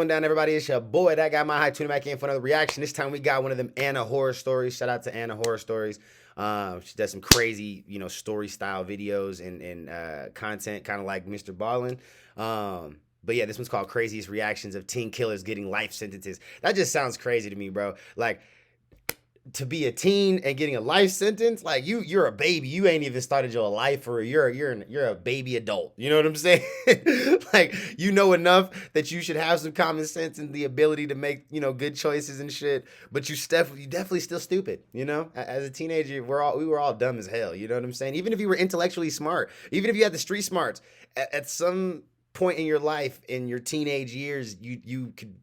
going down, everybody? It's your boy, That Guy My High, tuning back in for another reaction. This time we got one of them Anna horror stories. Shout out to Anna Horror Stories. She does some crazy, story style videos and content, kind of like Mr. Ballin. But yeah, this one's called Craziest Reactions of Teen Killers Getting Life Sentences. That just sounds crazy to me, bro. Like, to be a teen and getting a life sentence, like you're a baby. You ain't even started your life, or you're a baby adult. You know what I'm saying? Like, you know enough that you should have some common sense and the ability to make good choices and shit. But you definitely still stupid. As a teenager, we were all dumb as hell. You know what I'm saying? Even if you were intellectually smart, even if you had the street smarts, at some point in your life, in your teenage years, you could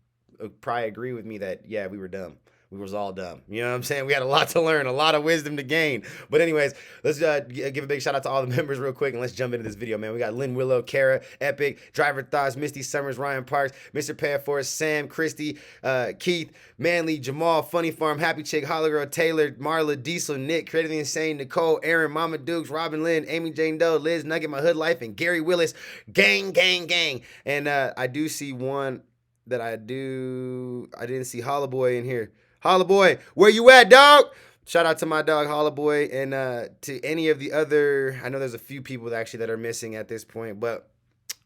probably agree with me that yeah, we were dumb. We was all dumb. You know what I'm saying? We had a lot to learn, a lot of wisdom to gain. But anyways, let's give a big shout out to all the members real quick, and let's jump into this video, man. We got Lynn Willow, Kara, Epic, Driver Thoughts, Misty Summers, Ryan Parks, Mr. Paraforce, Sam, Christy, Keith, Manly, Jamal, Funny Farm, Happy Chick, Hologirl, Taylor, Marla, Diesel, Nick, Creatively Insane, Nicole, Aaron, Mama Dukes, Robin Lynn, Amy Jane Doe, Liz, Nugget, My Hood Life, and Gary Willis. Gang, gang, gang. And I do see one that I didn't see Holla Boy in here. Holla Boy, where you at, dog? Shout out to my dog Holla Boy, and to any of the other, I know there's a few people that are missing at this point, but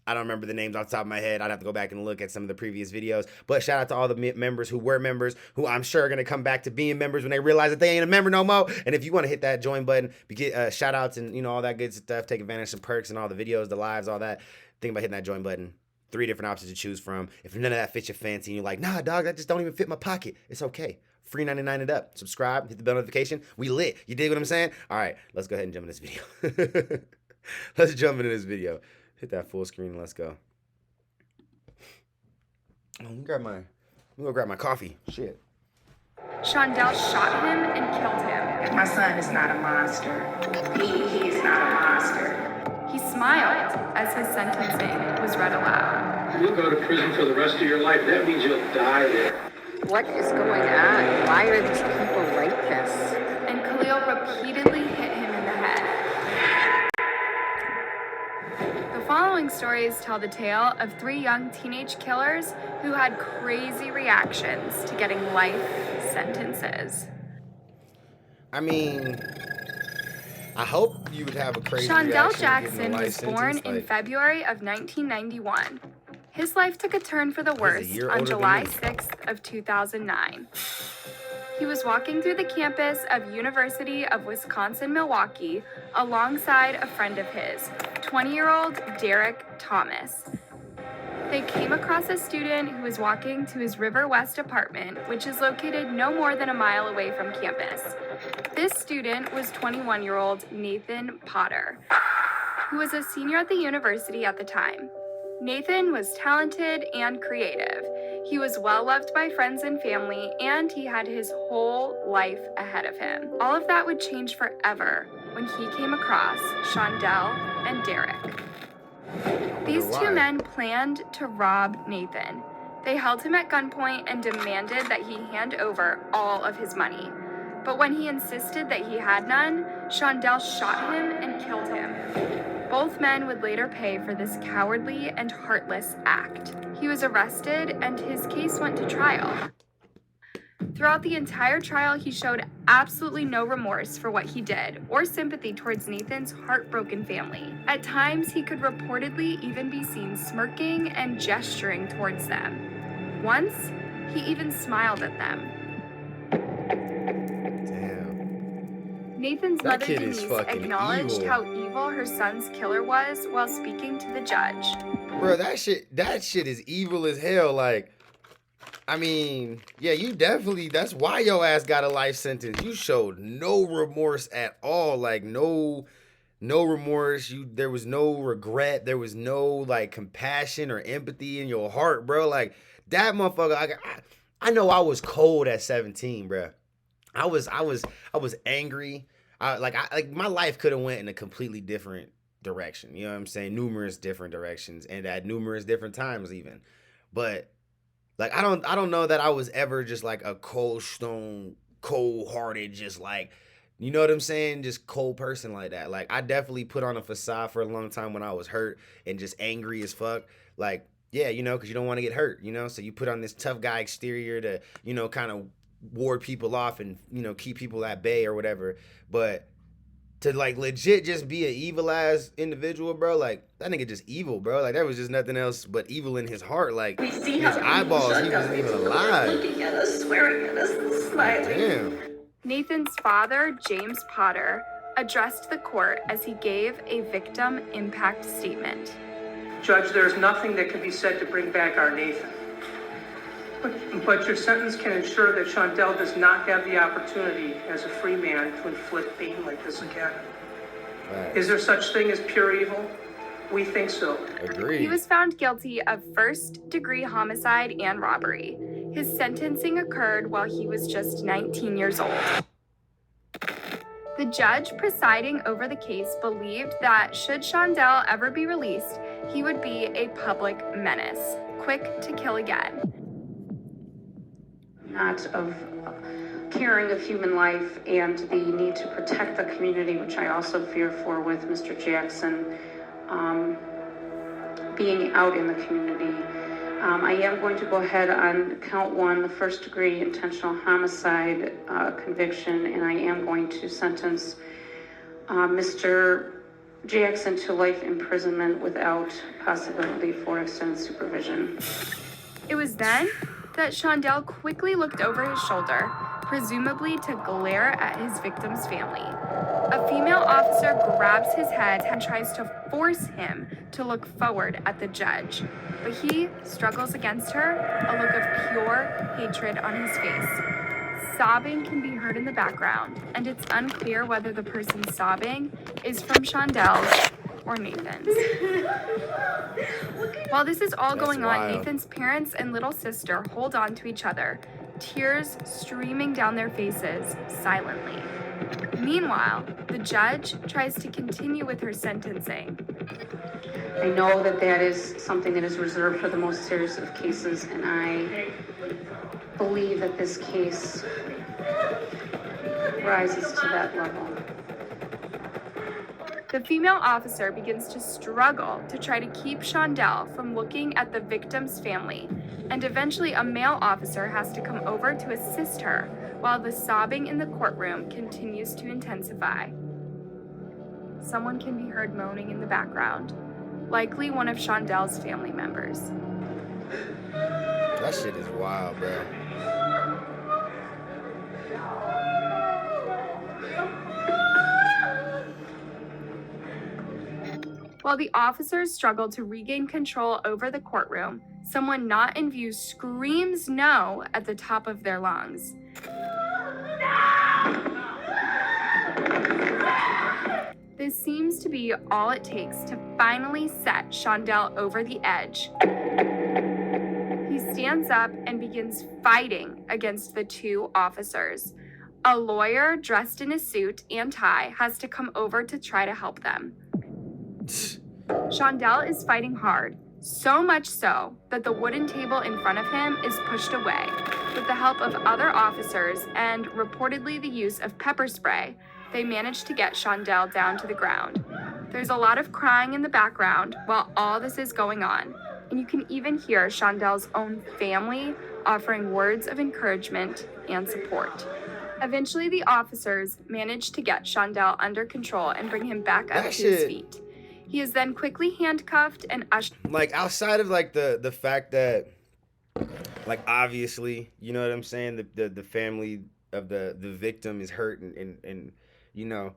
I don't remember the names off the top of my head. I'd have to go back and look at some of the previous videos. But shout out to all the members who were members, who I'm sure are going to come back to being members when they realize that they ain't a member no more. And if you want to hit that join button, get shout outs and all that good stuff, take advantage of some perks and all the videos, the lives, all that, think about hitting that join button. 3 different options to choose from. If none of that fits your fancy and you're like, nah, dog, that just don't even fit my pocket, it's okay. Free 99 and up. Subscribe, hit the bell notification. We lit. You dig what I'm saying? All right, let's go ahead and jump into this video. Let's jump into this video. Hit that full screen and let's go. Let me go grab my coffee. Shit. Shondell shot him and killed him. My son is not a monster. He is not a monster. He smiled as his sentencing was read aloud. You'll go to prison for the rest of your life. That means you'll die there. What is going on? Why are these people like this? And Khalil repeatedly hit him in the head. The following stories tell the tale of 3 young teenage killers who had crazy reactions to getting life sentences. I mean, I hope you would have a crazy Shondell reaction Jackson was born in February of 1991. His life took a turn for the worse on July 6th of 2009. He was walking through the campus of University of Wisconsin-Milwaukee alongside a friend of his, 20-year-old Derek Thomas. They came across a student who was walking to his River West apartment, which is located no more than a mile away from campus. This student was 21-year-old Nathan Potter, who was a senior at the university at the time. Nathan was talented and creative. He was well loved by friends and family, and he had his whole life ahead of him. All of that would change forever when he came across Shondell and Derek. These 2 men planned to rob Nathan. They held him at gunpoint and demanded that he hand over all of his money. But when he insisted that he had none, Shondell shot him and killed him. Both men would later pay for this cowardly and heartless act. He was arrested and his case went to trial. Throughout the entire trial, he showed absolutely no remorse for what he did or sympathy towards Nathan's heartbroken family. At times, he could reportedly even be seen smirking and gesturing towards them. Once, he even smiled at them. Nathan's mother, Denise, acknowledged how evil her son's killer was while speaking to the judge. Bro, that shit is evil as hell. Like, I mean, yeah, you definitely, that's why your ass got a life sentence. You showed no remorse at all. Like, no remorse. There was no regret. There was no, like, compassion or empathy in your heart, bro. Like, that motherfucker, I know I was cold at 17, bro. I was angry. My life could have went in a completely different direction. You know what I'm saying? Numerous different directions, and at numerous different times even. But like, I don't know that I was ever just like a cold stone, cold-hearted, just like, you know what I'm saying? Just cold person like that. Like, I definitely put on a facade for a long time when I was hurt and just angry as fuck. Like, yeah, you know, because you don't want to get hurt, you know, so you put on this tough guy exterior to, you know, kind of ward people off and, you know, keep people at bay or whatever. But to like legit just be an evil ass individual, bro, like that nigga just evil, bro. Like there was just nothing else but evil in his heart. Like We see his how eyeballs, he wasn't even alive. looking at us, swearing at us, and smiling. Damn. Nathan's father, James Potter, addressed the court as he gave a victim impact statement. Judge, there's nothing that can be said to bring back our Nathan. But your sentence can ensure that Shondell does not have the opportunity as a free man to inflict pain like this again. Right. Is there such thing as pure evil? We think so. Agreed. He was found guilty of first-degree homicide and robbery. His sentencing occurred while he was just 19 years old. The judge presiding over the case believed that should Shondell ever be released, he would be a public menace, quick to kill again. Not of caring of human life and the need to protect the community, which I also fear for with Mr. Jackson being out in the community. I am going to go ahead on count 1, the first-degree intentional homicide conviction, and I am going to sentence Mr. Jackson to life imprisonment without possibility for extended supervision. It was then that Shondell quickly looked over his shoulder, presumably to glare at his victim's family. A female officer grabs his head and tries to force him to look forward at the judge, but he struggles against her, a look of pure hatred on his face. Sobbing can be heard in the background, and it's unclear whether the person sobbing is from Shondell's or Nathan's. While this is all going on, Nathan's parents and little sister hold on to each other, tears streaming down their faces silently. Meanwhile, the judge tries to continue with her sentencing. I know that that is something that is reserved for the most serious of cases, and I believe that this case rises to that level. The female officer begins to struggle to try to keep Shondell from looking at the victim's family, and eventually a male officer has to come over to assist her while the sobbing in the courtroom continues to intensify. Someone can be heard moaning in the background, likely one of Shondell's family members. That shit is wild, bro. While the officers struggle to regain control over the courtroom, someone not in view screams no at the top of their lungs. This seems to be all it takes to finally set Shondell over the edge. He stands up and begins fighting against the two officers. A lawyer dressed in a suit and tie has to come over to try to help them. Shondell is fighting hard, so much so that the wooden table in front of him is pushed away. With the help of other officers and reportedly the use of pepper spray, they manage to get Shondell down to the ground. There's a lot of crying in the background while all this is going on, and you can even hear Shondell's own family offering words of encouragement and support. Eventually, the officers manage to get Shondell under control and bring him back up to his feet. He is then quickly handcuffed and ushered. Like, outside of like the fact that, like, obviously, you know what I'm saying, the family of the victim is hurt and you know,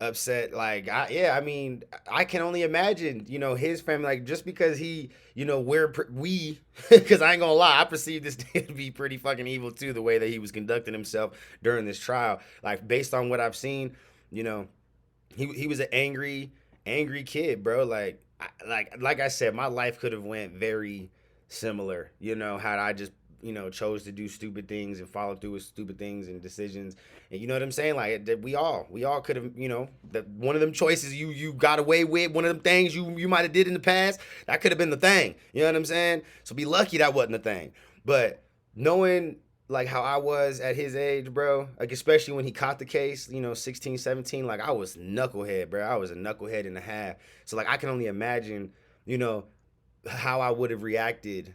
upset. Like, I mean, I can only imagine, you know, his family, like, just because he, you know, because I ain't gonna lie, I perceive this to be pretty fucking evil too, the way that he was conducting himself during this trial. Like, based on what I've seen, you know, he was an angry kid, bro. Like I said, my life could have went very similar, you know, had I just, you know, chose to do stupid things and follow through with stupid things and decisions. And you know what I'm saying? Like, we all could have, you know, that one of them choices you got away with, one of them things you might have did in the past, that could have been the thing. You know what I'm saying? So be lucky that wasn't the thing. But knowing like how I was at his age, bro, like, especially when he caught the case, you know, 16, 17, like, I was knucklehead, bro. I was a knucklehead and a half. So, like, I can only imagine, you know, how I would have reacted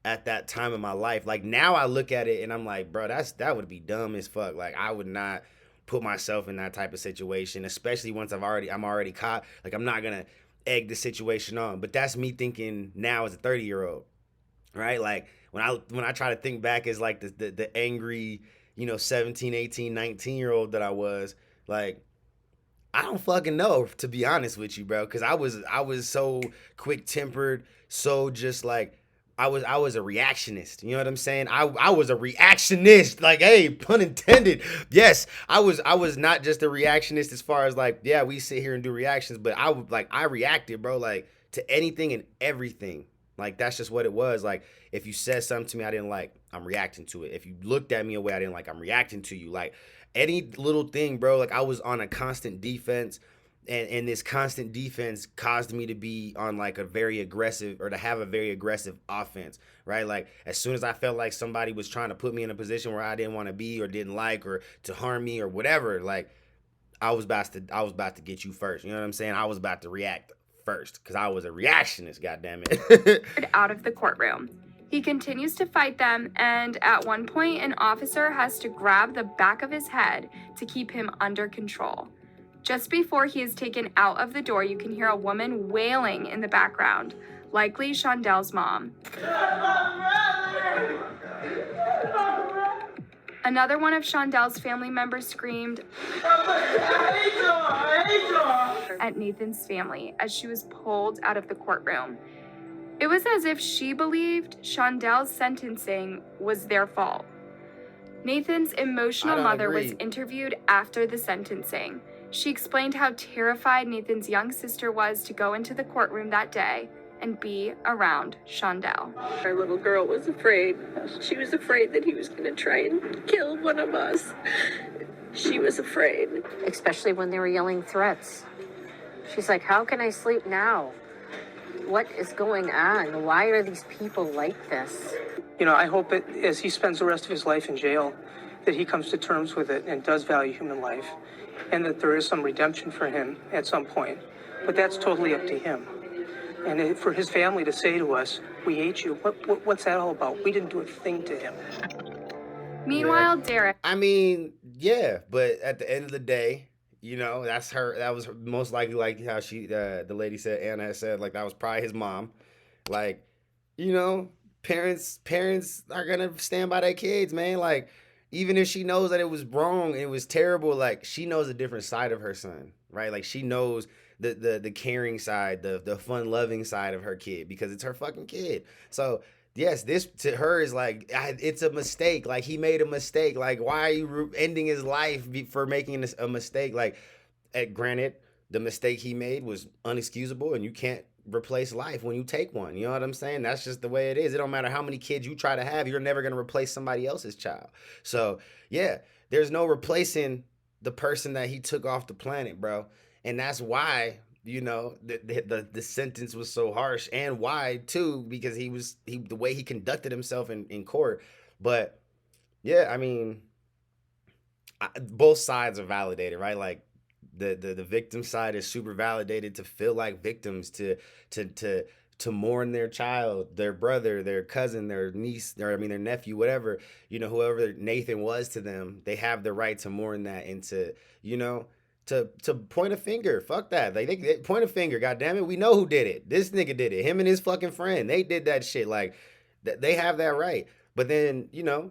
at that time in my life. Like now I look at it and I'm like, bro, that would be dumb as fuck. Like I would not put myself in that type of situation, especially once I'm already caught. Like I'm not gonna egg the situation on. But that's me thinking now as a 30-year-old, right? Like when I try to think back as like the angry, 17, 18, 19-year-old that I was, like I don't fucking know, to be honest with you, bro, because I was so quick tempered, so just like I was a reactionist. You know what I'm saying? I was a reactionist. Like, hey, pun intended. Yes, I was not just a reactionist as far as like, yeah, we sit here and do reactions, but I reacted, bro, like to anything and everything. Like that's just what it was. Like if you said something to me I didn't like, I'm reacting to it. If you looked at me a way I didn't like, I'm reacting to you. Like any little thing, bro, like I was on a constant defense, and this constant defense caused me to be on like a very aggressive, or to have a very aggressive offense, right? Like as soon as I felt like somebody was trying to put me in a position where I didn't want to be or didn't like, or to harm me or whatever, like I was about to get you first. You know what I'm saying? I was about to react first because I was a reactionist, goddammit. Out of the courtroom. He continues to fight them, and at one point, an officer has to grab the back of his head to keep him under control. Just before he is taken out of the door, you can hear a woman wailing in the background, likely Shondell's mom. Another one of Shondell's family members screamed at Nathan's family as she was pulled out of the courtroom. It was as if she believed Shondell's sentencing was their fault. Nathan's emotional mother was interviewed after the sentencing. She explained how terrified Nathan's young sister was to go into the courtroom that day and be around Shondell. Our little girl was afraid. She was afraid that he was going to try and kill one of us. She was afraid. Especially when they were yelling threats. She's like, how can I sleep now? What is going on? Why are these people like this? I hope that as he spends the rest of his life in jail, that he comes to terms with it and does value human life, and that there is some redemption for him at some point. But that's totally up to him. And for his family to say to us, we hate you, what's that all about? We didn't do a thing to him. Meanwhile, Derek. I mean, yeah, but at the end of the day, that's her. That was most likely like how she, the lady said, Anna had said, like that was probably his mom. Like, parents are gonna stand by their kids, man. Like, even if she knows that it was wrong and it was terrible, like she knows a different side of her son, right? Like she knows the caring side, the fun loving side of her kid, because it's her fucking kid. So yes, this to her is like, it's a mistake. Like he made a mistake. Like why are you ending his life for making a mistake? Like, granted, the mistake he made was unexcusable, and you can't replace life when you take one. You know what I'm saying? That's just the way it is. It don't matter how many kids you try to have, you're never gonna replace somebody else's child. So yeah, there's no replacing the person that he took off the planet, bro. And that's why, the sentence was so harsh, and why too, because the way he conducted himself in court. But yeah, I mean, both sides are validated, right? Like the victim side is super validated to feel like victims, to mourn their child, their brother, their cousin, their niece, their nephew, whatever, whoever Nathan was to them. They have the right to mourn that, and to point a finger. Fuck that. Like they point a finger. God damn it. We know who did it. This nigga did it. Him and his fucking friend. They did that shit. Like they have that right. But then, the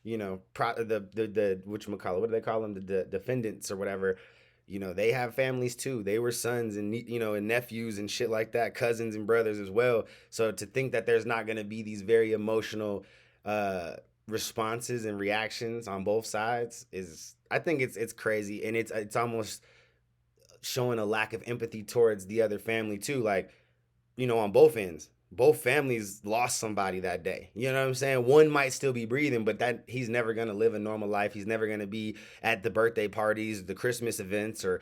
whatchamacallit, what do they call them? The defendants or whatever, they have families too. They were sons and, and nephews and shit like that, cousins and brothers as well. So to think that there's not going to be these very emotional, responses and reactions on both sides I think it's crazy, and it's almost showing a lack of empathy towards the other family too. Like, on both ends, both families lost somebody that day. You know what I'm saying? One might still be breathing, but that he's never gonna live a normal life. He's never gonna be at the birthday parties, the Christmas events, or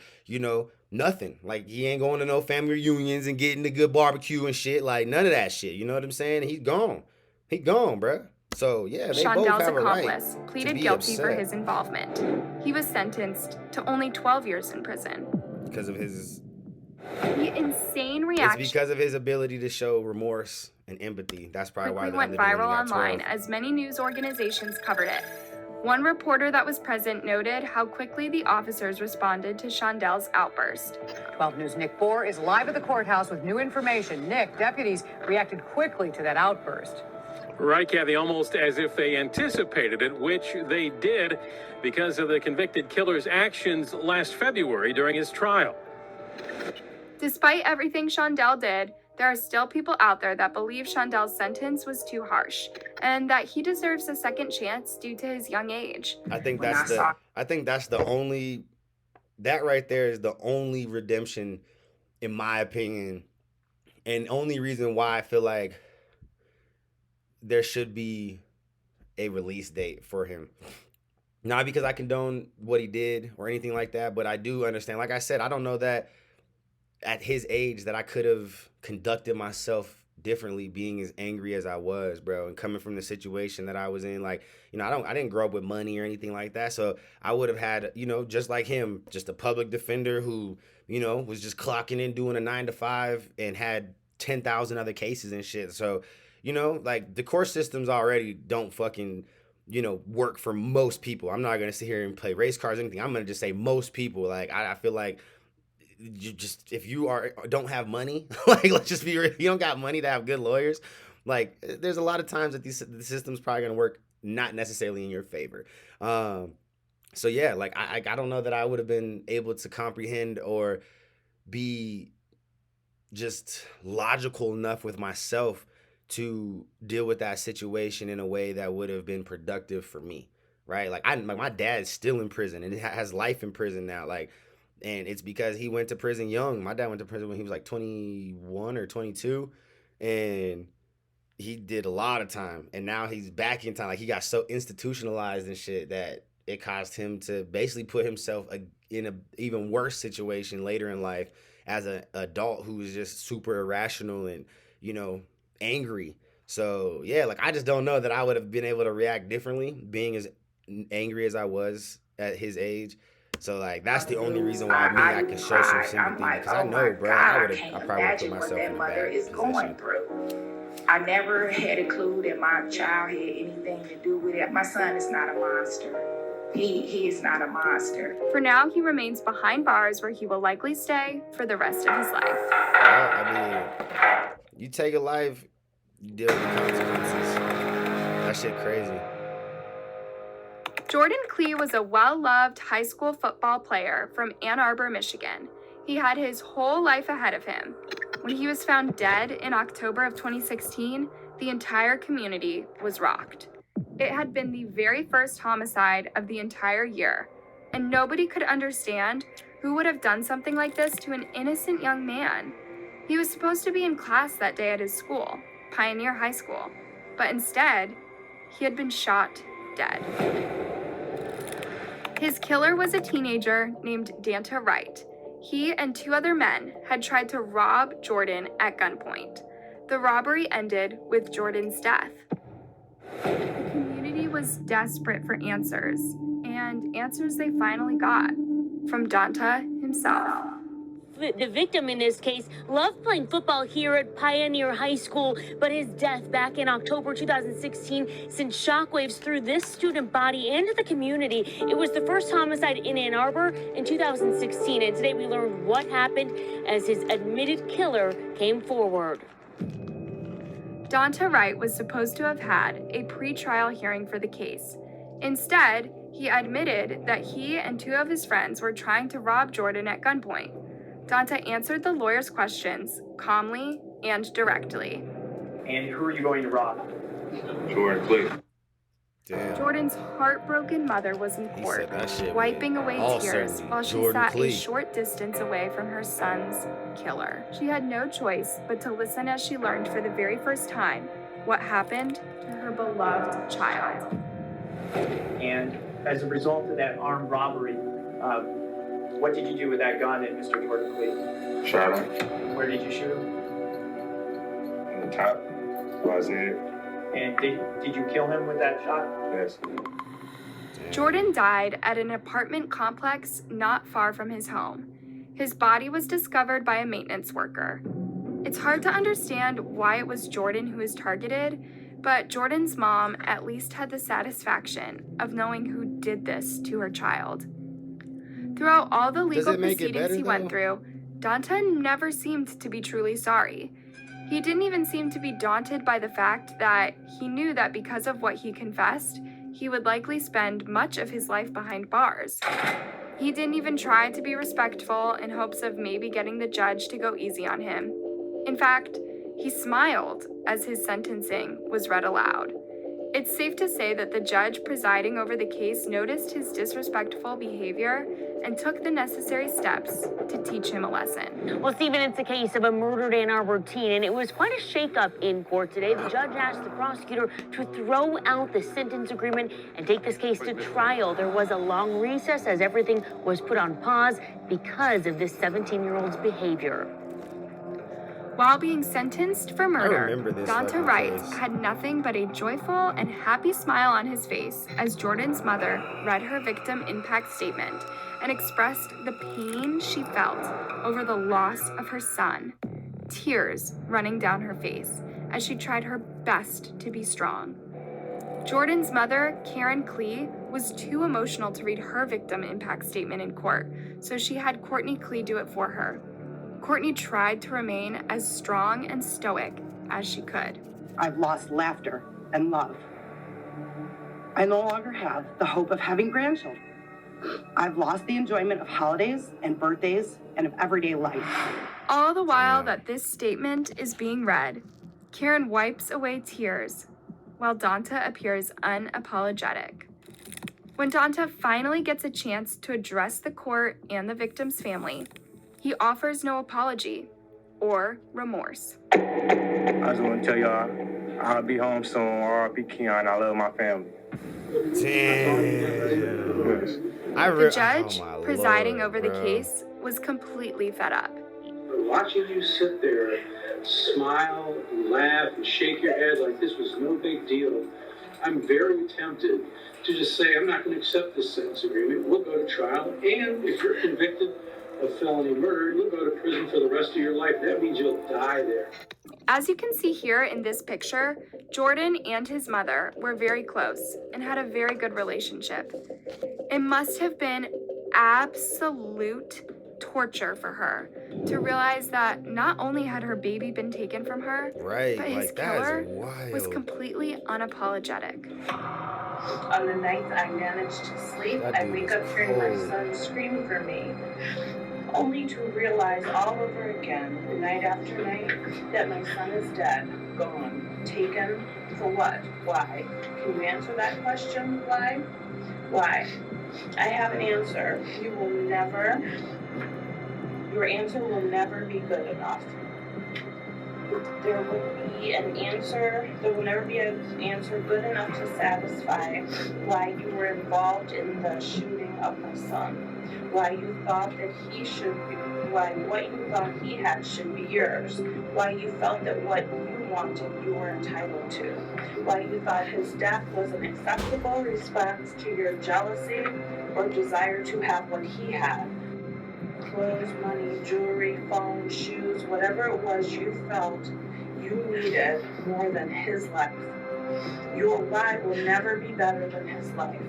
nothing. Like he ain't going to no family reunions and getting the good barbecue and shit. Like none of that shit. You know what I'm saying? He's gone, bruh. So yeah, they both have a right accomplice pleaded guilty for his involvement. He was sentenced to only 12 years in prison. Because of his The insane reaction. It's because of his ability to show remorse and empathy. That's probably why went viral online as many news organizations covered it. One reporter that was present noted how quickly the officers responded to Shondel's outburst. 12 News' Nick Bohr is live at the courthouse with new information. Nick, deputies reacted quickly to that outburst. Right, Kathy, almost as if they anticipated it, which they did because of the convicted killer's actions last February during his trial. Despite everything Shondel did, there are still people out there that believe Shondel's sentence was too harsh and that he deserves a second chance due to his young age. I think that's the only, that right there is the only redemption, in my opinion, and only reason why I feel like there should be a release date for him. Not because I condone what he did or anything like that, but I do understand. Like I said, I don't know that at his age that I could have conducted myself differently, being as angry as I was, bro, and coming from the situation that I was in. Like, you know, I didn't grow up with money or anything like that, so I would have had, you know, just like him, just a public defender who, you know, was just clocking in, doing a 9-to-5 and had 10,000 other cases and shit. So, you know, like, the court systems already don't fucking, you know, work for most people. I'm not gonna sit here and play race cards or anything. I'm gonna just say most people. Like, I feel like you just, if you don't have money, like, let's just be real, if you don't got money to have good lawyers, like, there's a lot of times that the system's probably gonna work not necessarily in your favor. So yeah, like, I don't know that I would have been able to comprehend or be just logical enough with myself to deal with that situation in a way that would have been productive for me, right? Like, my dad's still in prison and has life in prison now, like. And it's because he went to prison young. My dad went to prison when he was like 21 or 22. And he did a lot of time. And now he's back in time. Like, he got so institutionalized and shit that it caused him to basically put himself in an even worse situation later in life as an adult who was just super irrational and, you know, angry. So, yeah, like, I just don't know that I would have been able to react differently being as angry as I was at his age. So, like, that's the only reason why I can show some sympathy, because I know, bro, I probably would have put myself in a bad position. I never had a clue that my child had anything to do with it. My son is not a monster. He is not a monster. For now, he remains behind bars where he will likely stay for the rest of his life. Well, I mean, you take a life, you deal with the consequences. That shit crazy. Jordan Klee was a well-loved high school football player from Ann Arbor, Michigan. He had his whole life ahead of him. When he was found dead in October of 2016, the entire community was rocked. It had been the very first homicide of the entire year, and nobody could understand who would have done something like this to an innocent young man. He was supposed to be in class that day at his school, Pioneer High School, but instead, he had been shot dead. His killer was a teenager named Danta Wright. He and 2 other men had tried to rob Jordan at gunpoint. The robbery ended with Jordan's death. The community was desperate for answers, and answers they finally got from Danta himself. The victim in this case loved playing football here at Pioneer High School, but his death back in October 2016 sent shockwaves through this student body and the community. It was the first homicide in Ann Arbor in 2016, and today we learned what happened as his admitted killer came forward. Danta Wright was supposed to have had a pre-trial hearing for the case. Instead, he admitted that he and 2 of his friends were trying to rob Jordan at gunpoint. Danta answered the lawyer's questions calmly and directly. And who are you going to rob? Jordan Klee. Damn. Jordan's heartbroken mother was in court, wiping away tears while she sat a short distance away from her son's killer. She had no choice but to listen as she learned for the very first time what happened to her beloved child. And as a result of that armed robbery, what did you do with that gun and Mr. Jordan Klee? Shot him. Where did you shoot him? On the top. Was it? And did you kill him with that shot? Yes. Jordan died at an apartment complex not far from his home. His body was discovered by a maintenance worker. It's hard to understand why it was Jordan who was targeted, but Jordan's mom at least had the satisfaction of knowing who did this to her child. Throughout all the legal proceedings he went through, Donta never seemed to be truly sorry. He didn't even seem to be daunted by the fact that he knew that because of what he confessed, he would likely spend much of his life behind bars. He didn't even try to be respectful in hopes of maybe getting the judge to go easy on him. In fact, he smiled as his sentencing was read aloud. It's safe to say that the judge presiding over the case noticed his disrespectful behavior and took the necessary steps to teach him a lesson. Well, Stephen, it's a case of a murdered Ann Arbor teen, and it was quite a shakeup in court today. The judge asked the prosecutor to throw out the sentence agreement and take this case to trial. There was a long recess as everything was put on pause because of this 17-year-old's behavior. While being sentenced for murder, Donta Wright had nothing but a joyful and happy smile on his face as Jordan's mother read her victim impact statement and expressed the pain she felt over the loss of her son, tears running down her face as she tried her best to be strong. Jordan's mother, Karen Klee, was too emotional to read her victim impact statement in court, so she had Courtney Klee do it for her. Courtney tried to remain as strong and stoic as she could. I've lost laughter and love. I no longer have the hope of having grandchildren. I've lost the enjoyment of holidays and birthdays and of everyday life. All the while that this statement is being read, Karen wipes away tears while Donta appears unapologetic. When Donta finally gets a chance to address the court and the victim's family, he offers no apology or remorse. I just want to tell y'all, I'll be home soon. R.I.P. Keon. I love my family. Damn. The judge presiding over the case was completely fed up. Watching you sit there, smile, laugh, and shake your head like this was no big deal, I'm very tempted to just say, I'm not going to accept this sentence agreement. We'll go to trial, and if you're convicted of felony murder, you'll go to prison for the rest of your life. That means you'll die there. As you can see here in this picture, Jordan and his mother were very close and had a very good relationship. It must have been absolute torture for her to realize that not only had her baby been taken from her, but his killer was completely unapologetic. On the nights I managed to sleep, I wake up hearing my son scream for me, only to realize all over again, night after night, that my son is dead, gone, taken, for what? Why? Can you answer that question? Why? Why? I have an answer. Your answer will never be good enough. There will never be an answer good enough to satisfy why you were involved in the shooting of my son, why you thought that what you thought he had should be yours, why you felt that what you wanted you were entitled to, why you thought his death was an acceptable response to your jealousy or desire to have what he had. Clothes, money, jewelry, phone, shoes, whatever it was you felt you needed more than his life. Your why will never be better than his life.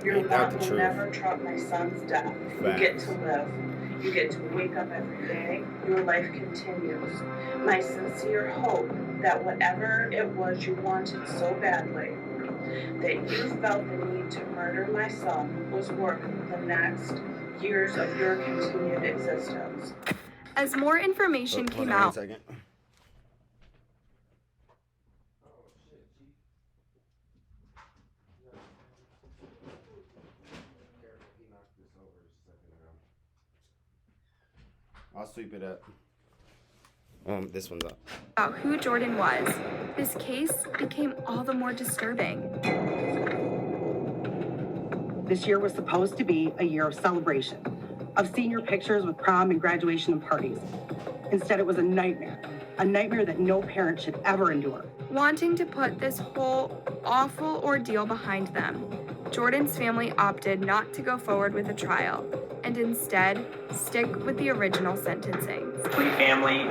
Your want will never trump my son's death. You get to live. You get to wake up every day. Your life continues. My sincere hope that whatever it was you wanted so badly, that you felt the need to murder my son, was worth the next years of your continued existence. As more information came out, I'll sweep it up. This one's up. About who Jordan was, this case became all the more disturbing. This year was supposed to be a year of celebration, of senior pictures with prom and graduation and parties. Instead, it was a nightmare that no parent should ever endure. Wanting to put this whole awful ordeal behind them, Jordan's family opted not to go forward with a trial. and instead stick with the original sentencing. The family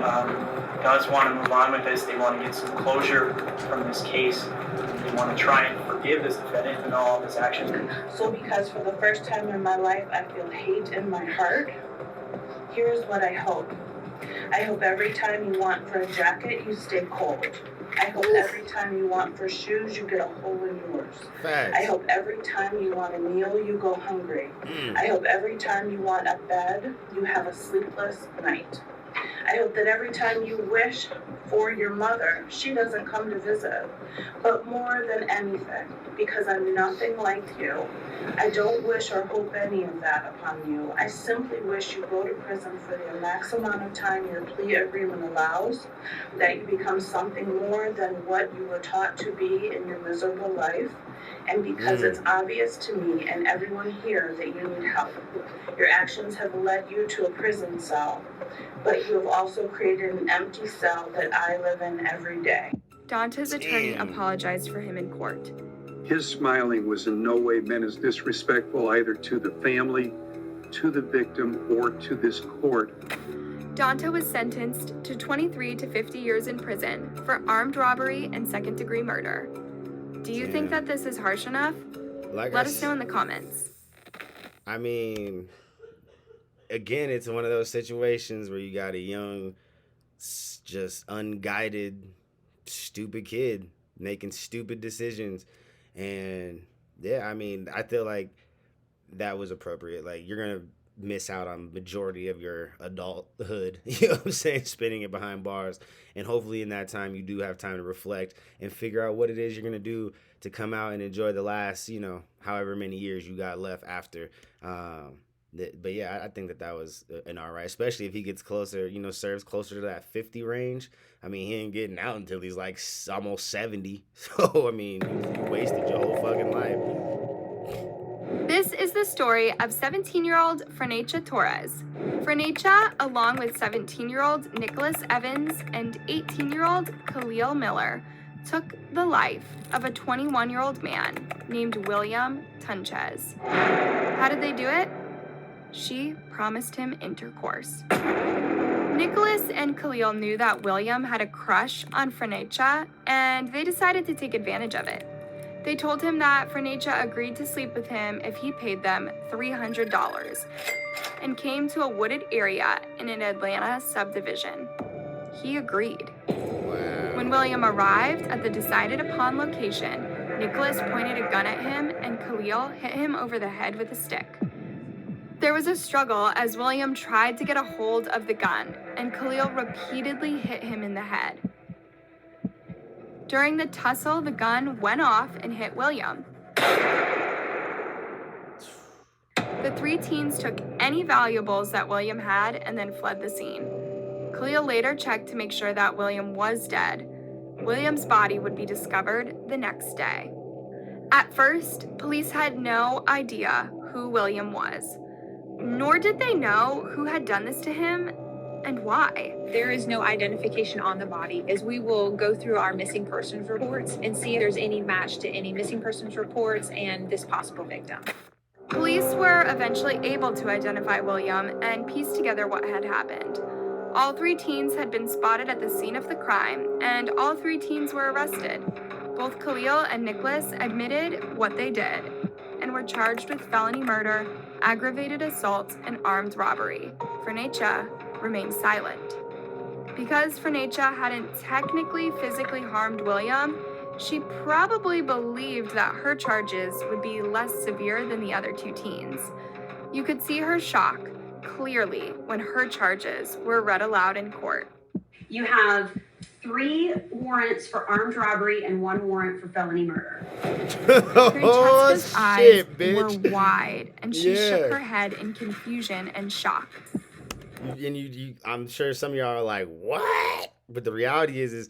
does want to move on with this. They want to get some closure from this case. They want to try and forgive this defendant and all of his actions. So because for the first time in my life I feel hate in my heart, here's what I hope. I hope every time you want for a jacket, you stay cold. I hope every time you want for shoes, you get a hole in yours. Facts. I hope every time you want a meal, you go hungry. I hope every time you want a bed, you have a sleepless night. I hope that every time you wish for your mother, she doesn't come to visit. But more than anything, because I'm nothing like you, I don't wish or hope any of that upon you. I simply wish you go to prison for the max amount of time your plea agreement allows, that you become something more than what you were taught to be in your miserable life, and because it's obvious to me and everyone here that you need help. Your actions have led you to a prison cell, but you have also created an empty cell that I live in every day. Dante's attorney apologized for him in court. His smiling was in no way meant as disrespectful either to the family, to the victim, or to this court. Dante was sentenced to 23 to 50 years in prison for armed robbery and second-degree murder. Do you think that this is harsh enough? Let us know in the comments. I mean, again, it's one of those situations where you got a young, just unguided, stupid kid making stupid decisions. And yeah, I mean, I feel like that was appropriate. Like, you're going to miss out on majority of your adulthood, you know what I'm saying, spending it behind bars. And hopefully in that time you do have time to reflect and figure out what it is you're going to do to come out and enjoy the last, you know, however many years you got left after. But yeah, I think that was an all right, especially if he gets closer, you know, serves closer to that 50 range. I mean, he ain't getting out until he's like almost 70. So, I mean, you wasted your whole fucking life. This is the story of 17-year-old Frenecha Torres. Frenecha, along with 17-year-old Nicholas Evans and 18-year-old Khalil Miller, took the life of a 21-year-old man named William Tunchez. How did they do it? She promised him intercourse. Nicholas and Khalil knew that William had a crush on Frenecha, and they decided to take advantage of it. They told him that Frenecha agreed to sleep with him if he paid them $300 and came to a wooded area in an Atlanta subdivision. He agreed. When William arrived at the decided upon location, Nicholas pointed a gun at him and Khalil hit him over the head with a stick. There was a struggle as William tried to get a hold of the gun, and Khalil repeatedly hit him in the head. During the tussle, the gun went off and hit William. The three teens took any valuables that William had and then fled the scene. Khalil later checked to make sure that William was dead. William's body would be discovered the next day. At first, police had no idea who William was, nor did they know who had done this to him and why. There is no identification on the body, as we will go through our missing persons reports and see if there's any match to any missing persons reports and this possible victim. Police were eventually able to identify William and piece together what had happened. All three teens had been spotted at the scene of the crime, and all three teens were arrested. Both Khalil and Nicholas admitted what they did and were charged with felony murder, aggravated assault, and armed robbery. Frenecha remained silent. Because Frenecha hadn't technically physically harmed William, she probably believed that her charges would be less severe than the other two teens. You could see her shock clearly when her charges were read aloud in court. You have 3 warrants for armed robbery and 1 warrant for felony murder. Francesca's eyes bitch. were wide, and she shook Yeah. her head in confusion and shock. And you, I'm sure some of y'all are like, what? But the reality is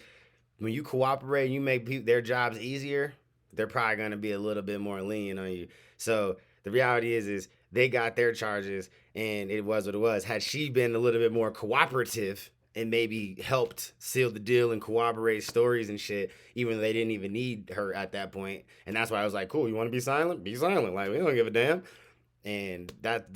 when you cooperate and you make their jobs easier, they're probably going to be a little bit more lenient on you. So the reality is they got their charges and it was what it was. Had she been a little bit more cooperative and maybe helped seal the deal and corroborate stories and shit, even though they didn't even need her at that point. And that's why I was like, cool, you want to be silent? Be silent. Like, we don't give a damn. And that,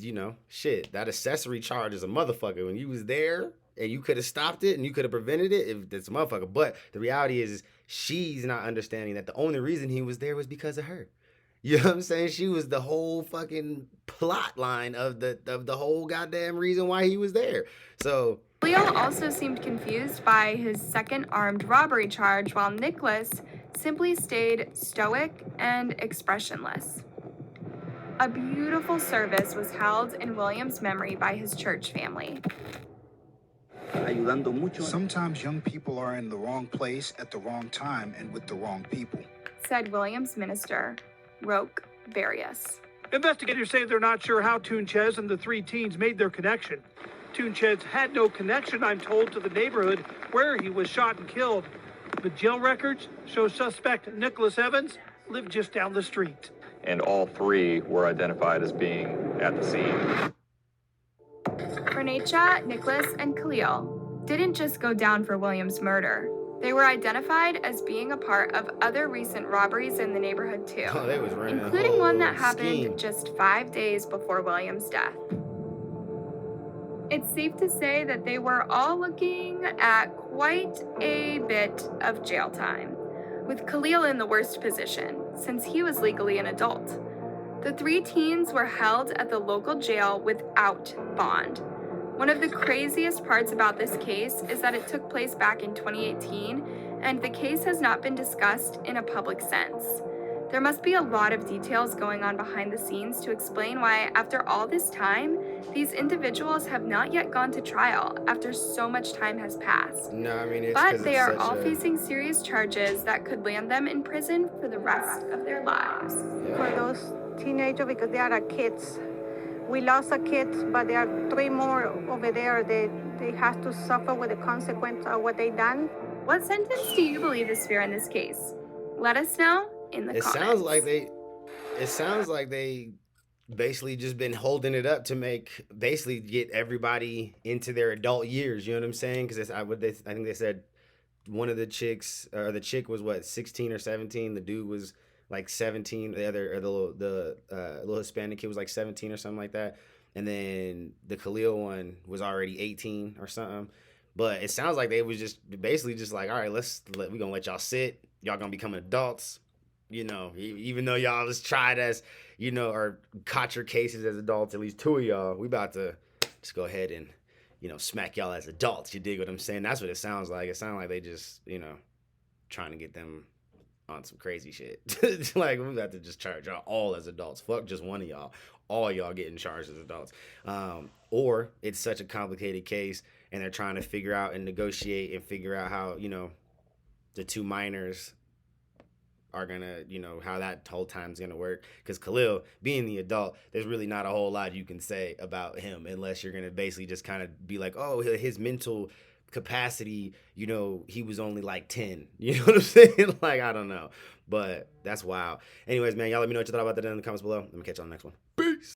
shit, that accessory charge is a motherfucker. When you was there and you could have stopped it and you could have prevented it, it's a motherfucker. But the reality is she's not understanding that the only reason he was there was because of her. You know what I'm saying? She was the whole fucking plot line of the whole goddamn reason why he was there. So Leo also seemed confused by his second armed robbery charge, while Nicholas simply stayed stoic and expressionless. A beautiful service was held in William's memory by his church family. Sometimes young people are in the wrong place at the wrong time and with the wrong people, said William's minister, Roque Various. Investigators say they're not sure how Tunchez and the three teens made their connection. Tunchez had no connection, I'm told, to the neighborhood where he was shot and killed. The jail records show suspect Nicholas Evans lived just down the street. And all three were identified as being at the scene. Bernacha, Nicholas, and Khalil didn't just go down for William's murder. They were identified as being a part of other recent robberies in the neighborhood too, including one that happened just 5 days before William's death. It's safe to say that they were all looking at quite a bit of jail time, with Khalil in the worst position, since he was legally an adult. The three teens were held at the local jail without bond. One of the craziest parts about this case is that it took place back in 2018, and the case has not been discussed in a public sense. There must be a lot of details going on behind the scenes to explain why, after all this time, these individuals have not yet gone to trial after so much time has passed. No, I mean, but they are all facing serious charges that could land them in prison for the rest of their lives. For those teenagers, because they are kids. We lost a kid, but there are three more over there. They have to suffer with the consequence of what they done. What sentence do you believe is fair in this case? Let us know in the comments. It sounds like they basically just been holding it up to get everybody into their adult years. You know what I'm saying? Because I think they said one of the chicks, or the chick was 16 or 17. The dude was like 17. The little Hispanic kid was like 17 or something like that. And then the Khalil one was already 18 or something. But it sounds like they was just basically just like, all right, we're gonna let y'all sit. Y'all gonna become adults. Even though y'all was tried as, or caught your cases as adults, at least two of y'all, we about to just go ahead and, smack y'all as adults. You dig what I'm saying? That's what it sounds like. It sounds like they just, trying to get them on some crazy shit. Like, we got to just charge y'all all as adults. Fuck just one of y'all. All y'all getting charged as adults. Or it's such a complicated case and they're trying to figure out and negotiate and figure out how, the two minors are gonna, how that whole time's gonna work. Because Khalil, being the adult, there's really not a whole lot you can say about him unless you're gonna basically just kind of be like, oh, his mental capacity, he was only like 10. You know what I'm saying? Like, I don't know. But that's wild. Anyways, man, y'all let me know what you thought about that in the comments below. Let me catch you on the next one. Peace.